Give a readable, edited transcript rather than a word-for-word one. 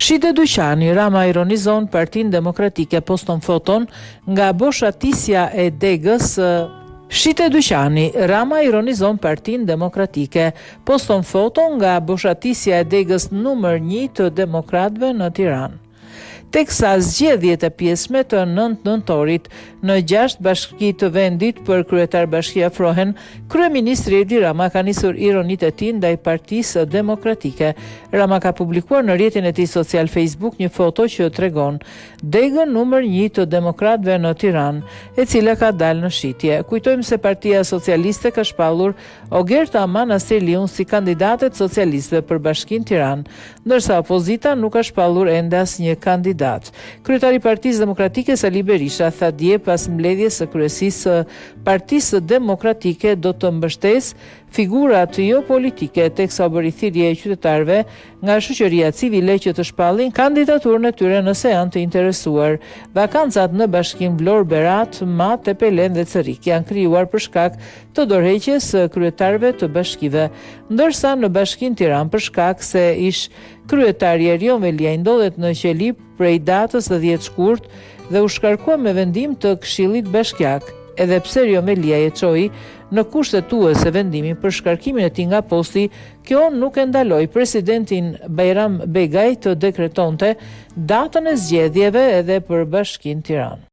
Shite dyqani, Rama ironizon Partinë Demokratike, poston foton nga boshatisja e Degës. Shite dyqani, Rama ironizon Partinë Demokratike, poston foton nga boshatisja e Degës numër 1 të demokratëve në Tiranë. Teksa zgjedhjet e pjesme të 9 nëntorit në 6 bashki të vendit për kryetar bashki afrohen, kryeministri Edi Rama ka nisur ironit e tij ndaj Partisë Demokratike. Rama ka publikuar në rrjetin e tij social Facebook një foto që tregon Degën numër 1 të demokratëve në Tiranë, e cila ka dalë në shitje. Kujtojmë se Partia Socialiste ka shpallur Ogerta Manastirliun si kandidatet socialistëve për Bashkinë Tiranë, ndërsa opozita nuk ka shpallur ende asnjë kandidat. Kryetari i Partisë Demokratike Sali Berisha tha dje pas mbledhjes së kryesisë së Partisë Demokratike do të mbështesë figurat jo politike, teksa u bëri thirrje e qytetarëve nga shoqëria civile që të shpallin kandidaturën e tyre nëse janë të interesuar. Vakancat në Bashkinë Vlorë, Berat, Mat, Tepelen dhe Cerik janë krijuar për shkak të dorëheqjes së kryetarëve të bashkive, ndërsa në Bashkinë Tiranë për shkak se ish kryetari Erion Velia ndodhet në qeli prej datës 10 shkurt dhe u shkarkua me vendim të Këshillit Bashkiak, edhe pse Erion Velia e çoi në kushtetuese vendimin për shkarkimin e tij nga posti, kjo nuk e ndaloi presidentin Bajram Begaj të dekretonte datën e zgjedhjeve edhe për Bashkinë Tiranë.